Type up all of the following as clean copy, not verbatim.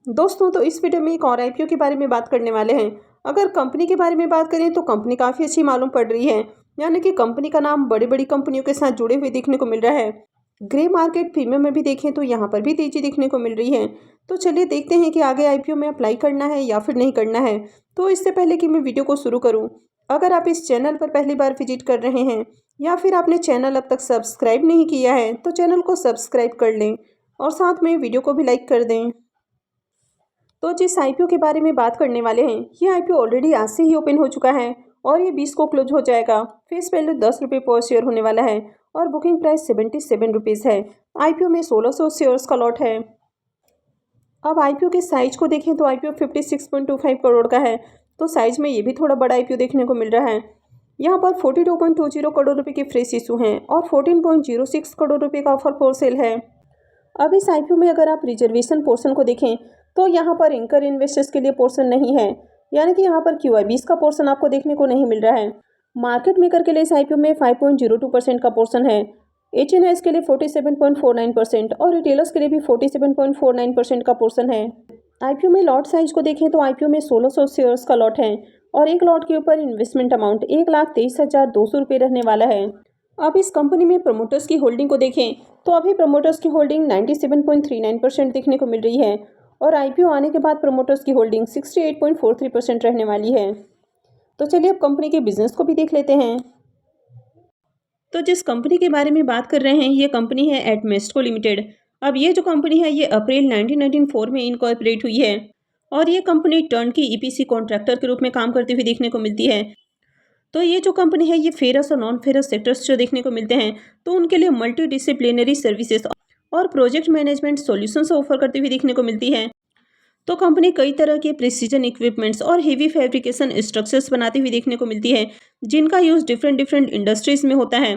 दोस्तों, तो इस वीडियो में एक और आईपीओ के बारे में बात करने वाले हैं। अगर कंपनी के बारे में बात करें तो कंपनी काफ़ी अच्छी मालूम पड़ रही है। यानी कि कंपनी का नाम बड़ी बड़ी कंपनियों के साथ जुड़े हुए देखने को मिल रहा है। ग्रे मार्केट प्रीमियम में भी देखें तो यहाँ पर भी तेजी देखने को मिल रही है। तो चलिए देखते हैं कि आगे आईपीओ में अप्लाई करना है या फिर नहीं करना है। तो इससे पहले कि मैं वीडियो को शुरू करूँ, अगर आप इस चैनल पर पहली बार विजिट कर रहे हैं या फिर आपने चैनल अब तक सब्सक्राइब नहीं किया है तो चैनल को सब्सक्राइब कर लें और साथ में वीडियो को भी लाइक कर दें। तो जिस आईपीओ के बारे में बात करने वाले हैं, ये आईपीओ ऑलरेडी आज से ही ओपन हो चुका है और ये 20 को क्लोज हो जाएगा। फेस वैल्यू 10 रुपये पर शेयर होने वाला है और बुकिंग प्राइस 77 रुपीज़ है। आईपीओ में 1600 शेयर्स का लॉट है। अब आईपीओ के साइज को देखें तो आईपीओ 56.25 करोड़ का है। तो साइज में ये भी थोड़ा बड़ा आईपीओ देखने को मिल रहा है। यहाँ पर 42.20 करोड़ रुपये की फ्रेश इशू हैं और 14.06 करोड़ रुपये का ऑफर फॉर सेल है। अब इस आईपीओ में अगर आप रिजर्वेशन पोर्शन को देखें तो यहाँ पर एंकर इन्वेस्टर्स के लिए पोर्शन नहीं है। यानी कि यहाँ पर QIBs का पोर्शन आपको देखने को नहीं मिल रहा है। मार्केट मेकर के लिए इस आईपीओ में 5.02% का पोर्शन है। HNIs के लिए 47.49% और रिटेलर्स के लिए भी 47.49% का पोर्शन है। आईपीओ में लॉट साइज को देखें तो आईपीओ में 1600 शेयर्स का लॉट है और एक लॉट के ऊपर इन्वेस्टमेंट अमाउंट 1,23,200 रुपये रहने वाला है। अब इस कंपनी में प्रमोटर्स की होल्डिंग को देखें तो अभी प्रमोटर्स की होल्डिंग 97.39% देखने को मिल रही है और आईपीओ आने के बाद प्रमोटर्स की होल्डिंग 68.43% रहने वाली है। तो चलिए अब कंपनी के बिजनेस को भी देख लेते हैं। तो जिस कंपनी के बारे में बात कर रहे हैं, ये कंपनी है एटमेस्को लिमिटेड। अब ये जो कंपनी है ये अप्रैल 1994 में इनकॉर्पोरेट हुई है और ये कंपनी टर्न की ईपीसी कॉन्ट्रैक्टर के रूप में काम करती हुई देखने को मिलती है। तो ये जो कंपनी है ये फेरस और नॉन फेरस सेक्टर्स जो देखने को मिलते हैं तो उनके लिए मल्टी डिसिप्लिनरी सर्विसेज और प्रोजेक्ट मैनेजमेंट सॉल्यूशंस ऑफर करती हुई देखने को मिलती है। तो कंपनी कई तरह के प्रिसीजन इक्विपमेंट्स और हेवी फैब्रिकेशन स्ट्रक्चर्स बनाती हुई देखने को मिलती है जिनका यूज़ डिफरेंट इंडस्ट्रीज में होता है।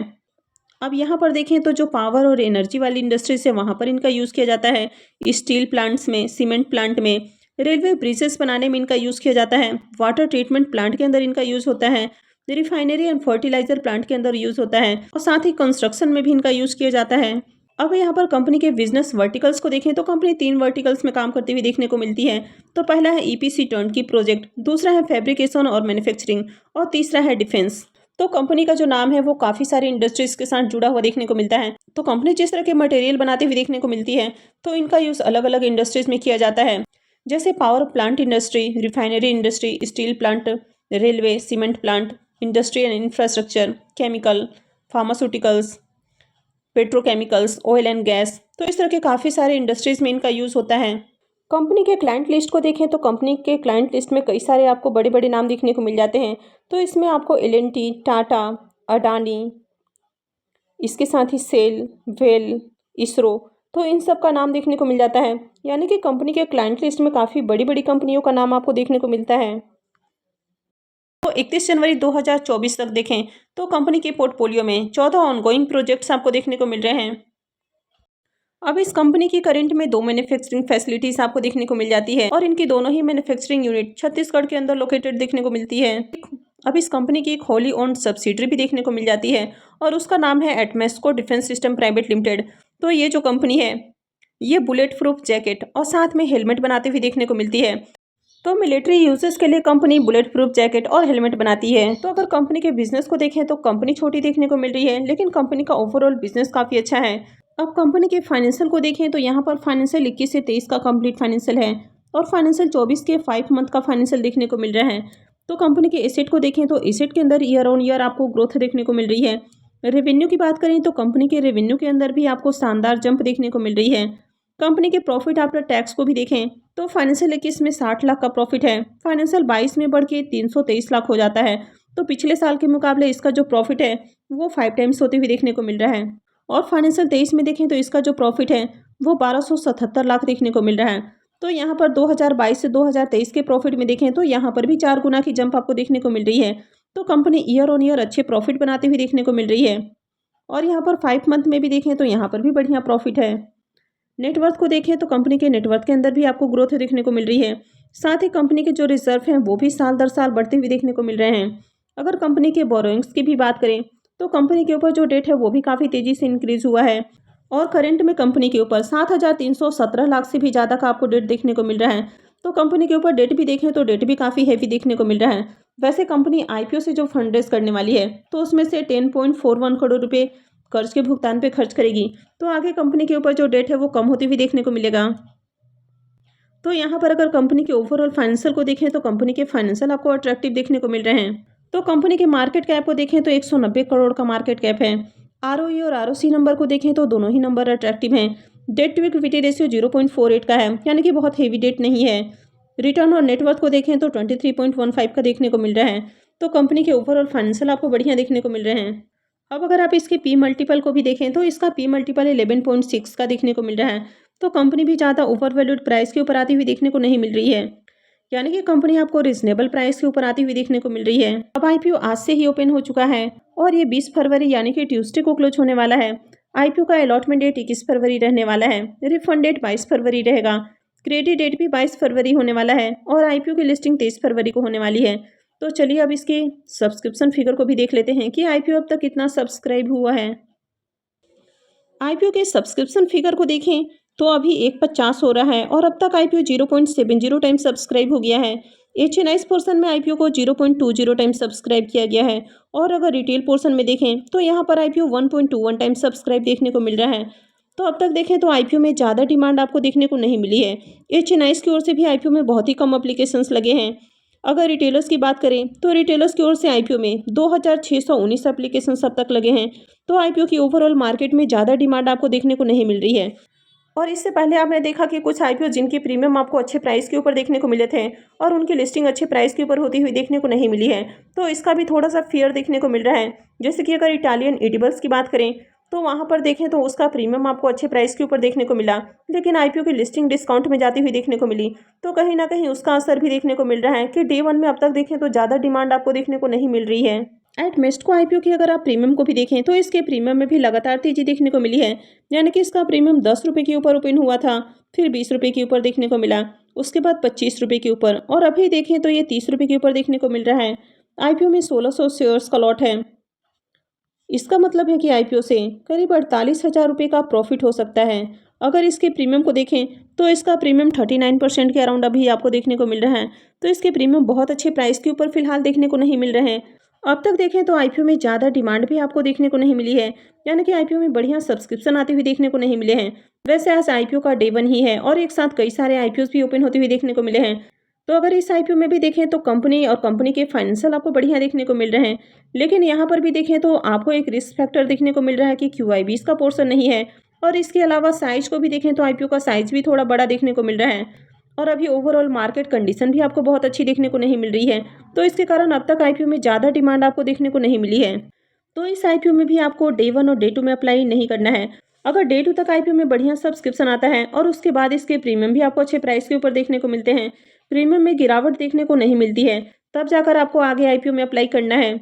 अब यहाँ पर देखें तो जो पावर और एनर्जी वाली इंडस्ट्रीज है वहाँ पर इनका यूज़ किया जाता है। स्टील प्लांट्स में, सीमेंट प्लांट में, रेलवे ब्रिजेस बनाने में इनका यूज़ किया जाता है। वाटर ट्रीटमेंट प्लांट के अंदर इनका यूज़ होता है। रिफाइनरी एंड फर्टिलाइजर प्लांट के अंदर यूज़ होता है और साथ ही कंस्ट्रक्शन में भी इनका यूज़ किया जाता है। अब यहाँ पर कंपनी के बिजनेस वर्टिकल्स को देखें तो कंपनी 3 वर्टिकल्स में काम करती हुई देखने को मिलती है। तो पहला है ईपीसी टर्नकी प्रोजेक्ट, दूसरा है फैब्रिकेशन और मैन्युफैक्चरिंग और तीसरा है डिफेंस। तो कंपनी का जो नाम है वो काफ़ी सारी इंडस्ट्रीज के साथ जुड़ा हुआ देखने को मिलता है। तो कंपनी जिस तरह के मटेरियल बनाती हुई देखने को मिलती है तो इनका यूज़ अलग अलग इंडस्ट्रीज में किया जाता है, जैसे power plant industry, refinery industry, steel plant, railway, cement plant, industry and infrastructure, chemical, pharmaceuticals, petrochemicals, oil and gas. तो इस तरह के काफ़ी सारे इंडस्ट्रीज में इनका यूज़ होता है। कंपनी के क्लाइंट लिस्ट को देखें तो कंपनी के क्लाइंट लिस्ट में कई सारे आपको बड़े बड़े नाम देखने को मिल जाते हैं। तो इसमें आपको L&T, टाटा, अडानी, इसके साथ ही सेल, वेल, इसरो, तो इन सब का नाम देखने को मिल जाता है। यानी कि कंपनी के क्लाइंट लिस्ट में काफ़ी बड़ी बड़ी कंपनियों का नाम आपको देखने को मिलता है। तो 31 जनवरी 2024 तक देखें तो कंपनी के पोर्टफोलियो में 14 ऑनगोइंग प्रोजेक्ट्स आपको देखने को मिल रहे हैं। अब इस कंपनी की करंट में 2 मैन्युफैक्चरिंग फैसिलिटीज आपको देखने को मिल जाती है और इनकी दोनों ही मैन्युफैक्चरिंग यूनिट छत्तीसगढ़ के अंदर लोकेटेड देखने को मिलती है। अब इस कंपनी की एक होली ओन्ड सब्सिडरी भी देखने को मिल जाती है और उसका नाम है एटमेस्को डिफेंस सिस्टम प्राइवेट लिमिटेड। तो ये जो कंपनी है ये बुलेट प्रूफ जैकेट और साथ में हेलमेट बनाती हुई देखने को मिलती है। तो मिलिट्री यूजेस के लिए कंपनी बुलेट प्रूफ जैकेट और हेलमेट बनाती है। तो अगर कंपनी के बिजनेस को देखें तो कंपनी छोटी देखने को मिल रही है लेकिन कंपनी का ओवरऑल बिजनेस काफ़ी अच्छा है। अब कंपनी के फाइनेंशियल को देखें तो यहाँ पर फाइनेंशियल 21 से 23 का कंप्लीट फाइनेंशियल है और फाइनेंशियल 24 के 5 मंथ का फाइनेंशियल देखने को मिल रहा है। तो कंपनी के एसेट को देखें तो एसेट के अंदर ईयर ऑन ईयर आपको ग्रोथ देखने को मिल रही है। रेवेन्यू की बात करें तो कंपनी के रेवेन्यू के अंदर भी आपको शानदार जंप देखने को मिल रही है। कंपनी के प्रॉफिट आफ्टर टैक्स को भी देखें तो फाइनेंशियल 21 में 60 लाख का प्रॉफिट है, फाइनेंशियल 22 में बढ़ के 323 लाख हो जाता है। तो पिछले साल के मुकाबले इसका जो प्रॉफिट है वो 5 टाइम्स होते हुए देखने को मिल रहा है और फाइनेंशियल 23 में देखें तो इसका जो प्रॉफिट है वो 1277 लाख देखने को मिल रहा है। तो यहाँ पर 2022 से 2023 के प्रॉफिट में देखें तो यहाँ पर भी 4 गुना की जंप आपको देखने को मिल रही है। तो कंपनी ईयर ऑन ईयर अच्छे प्रॉफिट बनाते हुए देखने को मिल रही है और यहाँ पर 5 मंथ में भी देखें तो यहाँ पर भी बढ़िया प्रॉफिट है। नेटवर्थ को देखें तो कंपनी के नेटवर्थ के अंदर भी आपको ग्रोथ देखने को मिल रही है। साथ ही कंपनी के जो रिजर्व हैं वो भी साल दर साल बढ़ते हुए देखने को मिल रहे हैं। अगर कंपनी के बोरोइंग्स की भी बात करें तो कंपनी के ऊपर जो डेट है वो भी काफ़ी तेज़ी से इंक्रीज हुआ है और करंट में कंपनी के ऊपर 7,317 लाख से भी ज़्यादा का आपको डेट देखने को मिल रहा है। तो कंपनी के ऊपर डेट भी देखें तो डेट भी काफ़ी हैवी देखने को मिल रहा है। वैसे कंपनी आईपीओ से जो फंड रेज करने वाली है तो उसमें से 10.41 करोड़ रुपए कर्ज के भुगतान पे खर्च करेगी। तो आगे कंपनी के ऊपर जो डेट है वो कम होती हुई देखने को मिलेगा। तो यहाँ पर अगर कंपनी के ओवरऑल फाइनेंशियल को देखें तो कंपनी के फाइनेंशियल आपको अट्रैक्टिव देखने को मिल रहे हैं। तो कंपनी के मार्केट कैप को देखें तो 190 करोड़ का मार्केट कैप है। आरओई और आरओसी नंबर को देखें तो दोनों ही नंबर अट्रैक्टिव हैं। डेट टू इक्विटी रेशियो 0.48 का है, यानी कि बहुत हेवी डेट नहीं है। रिटर्न और नेटवर्थ को देखें तो 23.15 का देखने को मिल रहा है। तो कंपनी के ओवरऑल फाइनेंशियल आपको बढ़िया देखने को मिल रहे हैं। अब अगर आप इसके पी मल्टीपल को भी देखें तो इसका पी मल्टीपल 11.6 का देखने को मिल रहा है। तो कंपनी भी ज़्यादा ओवर वैल्यूड प्राइस के ऊपर आती हुई देखने को नहीं मिल रही है, यानी कि कंपनी आपको रिजनेबल प्राइस के ऊपर आती हुई देखने को मिल रही है। अब आईपीओ आज से ही ओपन हो चुका है और ये 20 फरवरी यानी कि ट्यूसडे को क्लोज होने वाला है। आईपीओ का अलॉटमेंट डेट 21 फरवरी रहने वाला है। रिफंड डेट 22 फरवरी रहेगा। क्रेडिट डेट भी 22 फरवरी होने वाला है और आईपीओ की लिस्टिंग 23 फरवरी को होने वाली है। तो चलिए अब इसके सब्सक्रिप्शन फिगर को भी देख लेते हैं कि आईपीओ अब तक कितना सब्सक्राइब हुआ है। आईपीओ के सब्सक्रिप्शन फिगर को देखें तो अभी 1.50 हो रहा है और अब तक आईपीओ 0.70 टाइम सब्सक्राइब हो गया है। एचएनआईज पोर्सन में आईपीओ को 0.20 टाइम सब्सक्राइब किया गया है और अगर रिटेल पोर्सन में देखें तो यहाँ पर आईपीओ 1.21 टाइम सब्सक्राइब देखने को मिल रहा है। तो अब तक देखें तो आईपीओ में ज़्यादा डिमांड आपको देखने को नहीं मिली है। एचएनआईज की ओर से भी आईपीओ में बहुत ही कम एप्लीकेशंस लगे हैं। अगर रिटेलर्स की बात करें तो रिटेलर्स की ओर से आईपीओ में 2619 एप्लीकेशन अब तक लगे हैं। तो आईपीओ की ओवरऑल मार्केट में ज़्यादा डिमांड आपको देखने को नहीं मिल रही है। और इससे पहले आपने देखा कि कुछ आईपीओ जिनकी प्रीमियम आपको अच्छे प्राइस के ऊपर देखने को मिले थे और उनकी लिस्टिंग अच्छे प्राइस के ऊपर होती हुई देखने को नहीं मिली है। तो इसका भी थोड़ा सा फेयर देखने को मिल रहा है। जैसे कि अगर इटालियन एडिबल्स की बात करें तो वहाँ पर देखें तो उसका प्रीमियम आपको अच्छे प्राइस के ऊपर देखने को मिला, लेकिन आईपीओ की लिस्टिंग डिस्काउंट में जाती हुई देखने को मिली। तो कहीं ना कहीं उसका असर भी देखने को मिल रहा है कि डे वन में अब तक देखें तो ज़्यादा डिमांड आपको देखने को नहीं मिल रही है। एट मेस्टको आईपीओ की अगर आप प्रीमियम को भी देखें तो इसके प्रीमियम में भी लगातार तेजी देखने को मिली है, यानी कि इसका प्रीमियम 10 रुपये के ऊपर ओपन हुआ था, फिर 20 रुपये के ऊपर देखने को मिला, उसके बाद 25 रुपये के ऊपर और अभी देखें तो ये 30 रुपये के ऊपर देखने को मिल रहा है। आईपीओ में 1600 शेयर्स का लॉट है। इसका मतलब है कि आईपीओ से करीब 48,000 रुपये का प्रॉफिट हो सकता है। अगर इसके प्रीमियम को देखें तो इसका प्रीमियम 39% के अराउंड अभी आपको देखने को मिल रहा है। तो इसके प्रीमियम बहुत अच्छे प्राइस के ऊपर फिलहाल देखने को नहीं मिल रहे हैं। अब तक देखें तो आईपीओ में ज़्यादा डिमांड भी आपको देखने को नहीं मिली है, यानी कि आईपीओ में बढ़िया सब्सक्रिप्शन आते हुए देखने को नहीं मिले हैं। वैसे आज आईपीओ का डे वन ही है और एक साथ कई सारे आईपीओ भी ओपन होते हुए देखने को मिले हैं। तो अगर इस आईपीओ में भी देखें तो कंपनी और कंपनी के फाइनेंशियल आपको बढ़िया देखने को मिल रहे हैं, लेकिन यहाँ पर भी देखें तो आपको एक रिस्क फैक्टर देखने को मिल रहा है कि क्यूआईबी इसका पोर्शन नहीं है। और इसके अलावा साइज को भी देखें तो आईपीओ का साइज भी थोड़ा बड़ा देखने को मिल रहा है और अभी ओवरऑल मार्केट कंडीशन भी आपको बहुत अच्छी देखने को नहीं मिल रही है। तो इसके कारण अब तक आईपीओ में ज़्यादा डिमांड आपको देखने को नहीं मिली है। तो इस आईपीओ में भी आपको डे वन और डे टू में अप्लाई नहीं करना है। अगर डे टू तक आईपीओ में बढ़िया सब्सक्रिप्शन आता है और उसके बाद इसके प्रीमियम भी आपको अच्छे प्राइस के ऊपर देखने को मिलते हैं, प्रीमियम में गिरावट देखने को नहीं मिलती है, तब जाकर आपको आगे आईपीओ में अप्लाई करना है।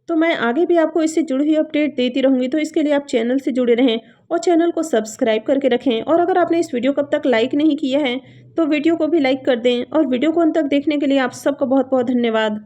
तो मैं आगे भी आपको इससे जुड़ी हुई अपडेट देती रहूँगी, तो इसके लिए आप चैनल से जुड़े रहें और चैनल को सब्सक्राइब करके रखें। और अगर आपने इस वीडियो को अब तक लाइक नहीं किया है तो वीडियो को भी लाइक कर दें और वीडियो को अंत तक देखने के लिए आप सबका बहुत बहुत धन्यवाद।